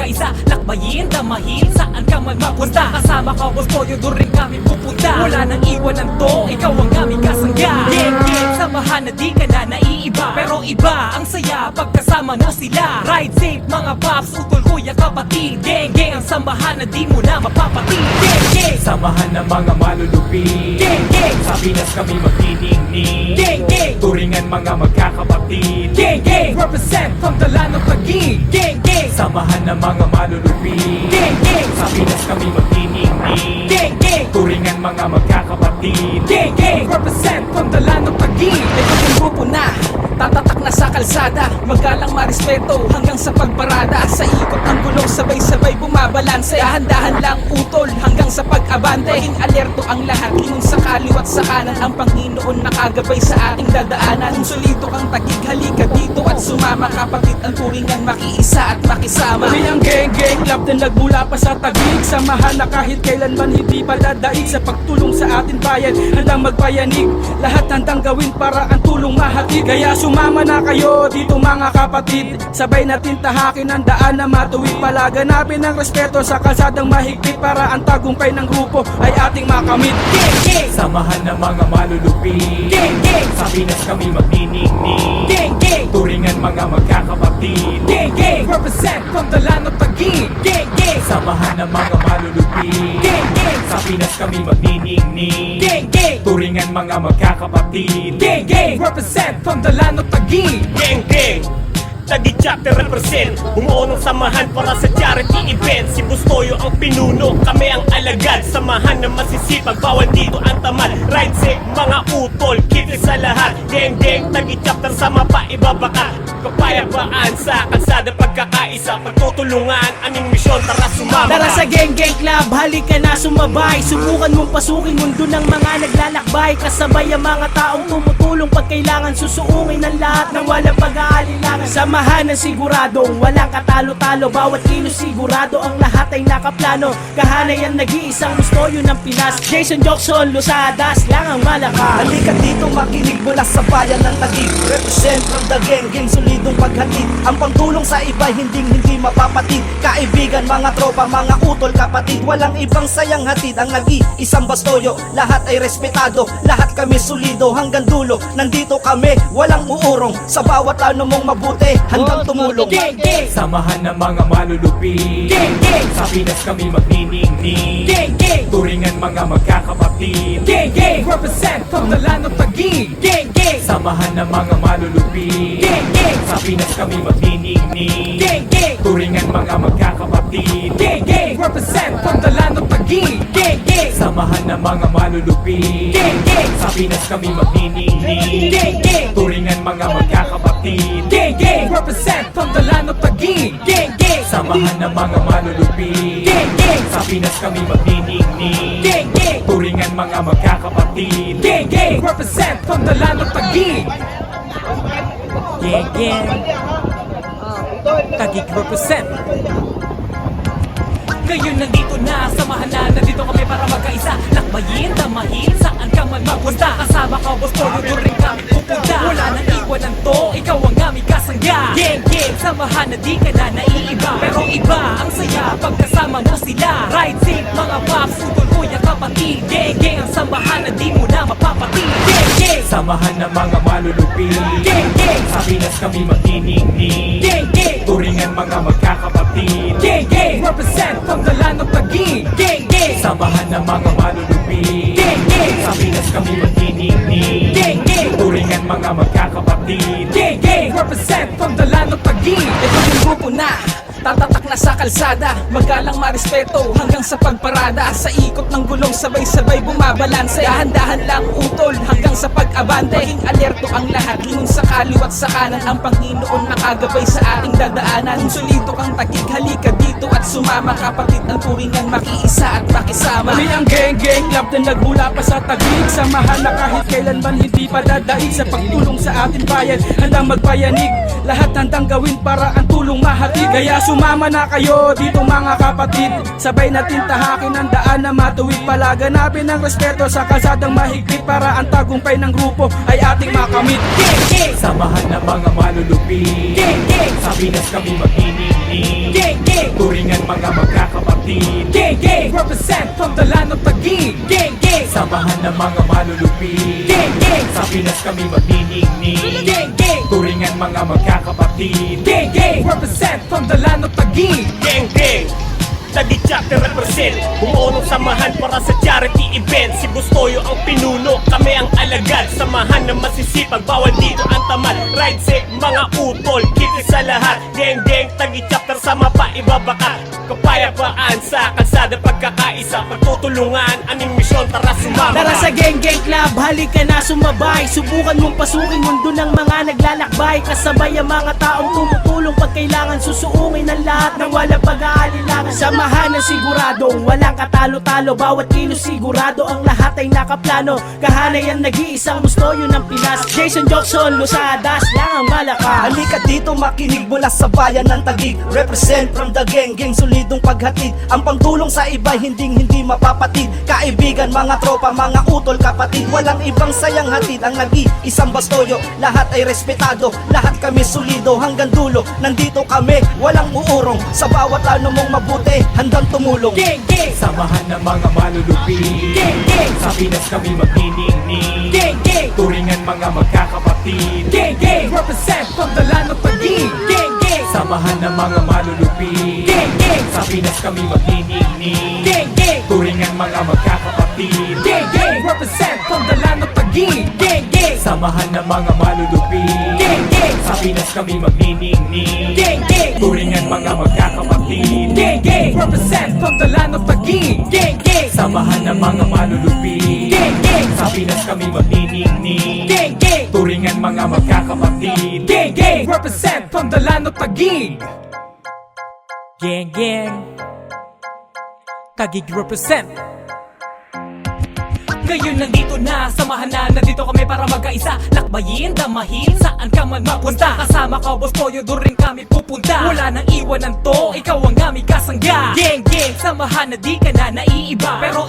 magkaisa, lakbayin, damahin, saan ka man mapunta. Kasama ka, boss Toyo, doon rin kami pupunta. Wala nang iwanan to, ikaw ang aming kasangga. Gang, samahan na di ka na naiiba, pero iba ang saya pagkasama mo sila. Ride safe mga paps, utol kuya kapatid. Gang, ang samahan na di mo na mapapatid. Gang, Samahan ng mga malulupi. gang, Sa Pinas kami magniningning. gang, Turingan mga magkakapatid. gang, represent from Dalano Taguig. Gang, Samahan ng mga malulupi. gang, Sa Pinas kami magniningning. gang, Turingan mga magkakapatid. gang, represent from Dalano Taguig. Ito yung grupo na tatatak na sa kalsada, magalang marespeto hanggang sa pagparada. Sa ikot ng gulong sabay-sabay bumabalanse, dahan-dahan lang utol hanggang sa pag-abante. Maging alerto ang lahat, lingon sa kaliwat sa kanan. Ang Panginoon nakagabay sa ating dadaanan. Kung solito kang Taguig, halika dito at sumama. Kapatid ang turingan, makiisa at makisama. Kami ang gang, love din nagmula pa sa Taguig. Samahan na kahit kailanman hindi padadaig. Sa pagtulong sa ating bayan, handang magpayanig. Lahat handang gawin para ang tulong mahatid. Kaya sumama na kayo dito mga kapatid. Sabay natin tahakin ang daan na matuwid. Palaganapin ang respeto sa kalsadang mahigpit, para ang tagumpay ng grupo ay ating makamit. Samahan ng mga malulupi. Sa Pinas kami magniningning. Turingan mga magkakapatid. Gang, represent from Dalano Taguig. Gang, Samahan ng mga malulupi. Sa Pinas kami magniningning. Turingan mga magkakapatid. gang, represent from Dalano Taguig. Gang, Taguig chapter represent. Bumuo ng samahan para sa charity event. Si Bustoyo ang pinuno, kami ang alagad. Samahan na masisipag, bawal dito ang tamad. Ride safe mga utol, kit sa lahat. Gang, Taguig chapter sama pa ibabaka. Kapayapaan sa kalsada, pagkakaisa, pagtutulungan, aming misyon, tara sumama. Tara sa Gang Club, halika na sumabay. Subukan mong pasukin mundo ng mga naglalakbay. Kasabay ang mga taong tumutulong pag kailangan. Susuungin ang lahat ng walang pag-aalinlangan. Samahan ng siguradong walang katalo-talo. Bawat kilos sigurado, ang lahat ay nakaplano. Kahanay ang nag-iisang Bustoyo ng Pinas. Jason Jockson, Lusadas lang ang malakas. Halika dito makinig mula sa bayan ng Taguig. Represent from the gang, solidong paghatid. Ang pagtulong sa iba hindi mapapatid. Kaibigan, mga tropa, mga utol, kapatid. Walang ibang sayang hatid ang nag-iisang Bustoyo. Lahat ay respetado, lahat kami solido. Hanggang dulo, nandito kami, walang uurong. Sa bawat ano mong mabuti, handang tumulong. Samahan ng mga malulupi. Sa Pinas kami magniningning. Turingan mga magkakapatid. Gang, represent from Dalano Taguig. Gang, Samahan ng mga malulupi. Sa Pinas kami magniningning. Turingan mga magkakapatid. gang, represent from Dalano Taguig. Gang, Samahan ng mga malulupi. Sa Pinas kami magniningning. Turingan mga magkakapatid. gang, represent from Dalano Taguig. Gang, Samahan ng mga malulupi. Sa Pinas kami magniningning. Turingan mga magkakapatid. gang, represent from Dalano Taguig. Gang, Taguig represent. Ngayon nandito na, samahan na, nandito kami para magkaisa. Lakbayin, damahin, saan ka man mapunta. Kasama ka, boss Toyo, doon rin kami pupunta. Wala nang iwanan to, ikaw ang aming kasangga. Gang, samahan na di ka na naiiba, pero iba ang saya pagkasama mo sila. Ride safe mga paps, utol kuya kapatid. Gang, ang samahan na di mo na mapapatid. Gang, Samahan ng mga malulupi. Sa Pinas kami magniningning. Turingan mga magkakapatid. gang, represent from Dalano Taguig. Gang, Samahan ng mga malulupi. Sa Pinas kami magniningning. Turingan mga magkakapatid. gang, represent from Dalano Taguig. Ito yung grupo na tatatak na sa kalsada, magalang marespeto hanggang sa pagparada. Sa ikot ng gulong sabay-sabay bumabalanse, dahan-dahan lang utol hanggang sa pag-abante. Maging alerto ang lahat, lingon sa kaliwat sa kanan. Ang Panginoon nakagabay sa ating dadaanan. Kung solito kang Taguig, halika dito at sumama. Kapatid ang turingan, makiisa at makisama. Kami ang gang, love din nagmula pa sa Taguig. Samahan na kahit kailanman hindi padadaig. Sa pagtulong sa ating bayan, handang magpayanig. Lahat handang gawin para ang tulong mahatid. Kaya sumama na na kayo dito mga kapatid. Sabay natin tahakin ang daan na matuwid. Palaganapin ang respeto sa kalsadang mahigpit para ang tagumpay ng grupo ay ating makamit. Gang, gang, Samahan ng mga malulupit. gang, gang, Sa Pinas kami mag-inig-nig. gang, gang, Turingan mga magkakapatid. gang, gang, represent from Dalano Taguig. Gang, gang, Samahan ng mga malulupit. gang, gang, Sa Pinas kami mag-inig-nig. gang, gang, Turingan mga magkakapatid. gang, gang, represent from Dalano Taguig. Gang gang Taguig chapter represent Bumuo ng samahan para sa charity event. Si Bustoyo ang pinuno, kami ang alagad. Samahan na masisipag, bawal dito ang tamad. Ride safe, mga utol, kiti sa lahat. Gang gang, Taguig chapter sama pa ibabaka. Kapayapaan sa kalsada, pagkakaisa, pagtutulungan, aming misyon, tara sumama. Tara sa Gang Gang Club, halika na sumabay. Subukan mong pasukin mundo ng mga naglalakbay. Kasabay ang mga taong tumutulong pag kailangan. Susuungin ang lahat ng walang pag-aalilangan. Samahan ng siguradong walang katalo-talo. Bawat kilo sigurado ang lahat ay nakaplano. Kahanay ang nag-iisang Bustoyo ng Pinas. Jason Johnson, Lusadas lang ang malakas. Halika dito makinig mula sa bayan ng Taguig. Represent from the gang, gang solidong paghatid. Ang pangtulong sa iba hindi mapapatid. Kaibigan, mga tropa, mga utol, kapatid. Walang ibang sayang hatid ang nag-iisang Bustoyo. Lahat ay respetado, lahat kami solido. Hanggang dulo, nandito kami, walang uurong. Sa bawat ano mong mabuti, handang tumulong. Gang, gang, Samahan ng mga malulupit. gang, gang, Sa Pinas kami mag-inig-nig. gang, gang, Turingan mga magkakapatid. gang, gang, represent from Dalano Taguig. Gang, gang, Samahan ng mga malulupit. gang, gang, Sa Pinas kami mag-inig-nig. gang, gang, Turingan mga magkakapatid. gang, gang, represent from Dalano Taguig. Gang, gang, Samahan ng mga malulupit. gang, gang, Sa Pinas kami mag-inig-nig. gang, gang, Turingan mga magkakapatid. gang, gang, represent from Dalano Taguig. Gang, gang, Samahan ng mga malulupit. gang, gang, Sa Pinas kami mag-inig-nig. gang, gang, Turingan mga magkakapatid. gang, gang, represent from Dalano Taguig. Gang, gang, Taguig represent. Ngayon nandito na, samahan na, nandito kami para magkaisa. Lakbayin, damahin, saan ka man mapunta. Kasama ka, Bustoyo, doon rin kami pupunta. Wala nang iwanan to, ikaw ang aming kasangga. Gang, gang, samahan na di ka na naiiba. Pero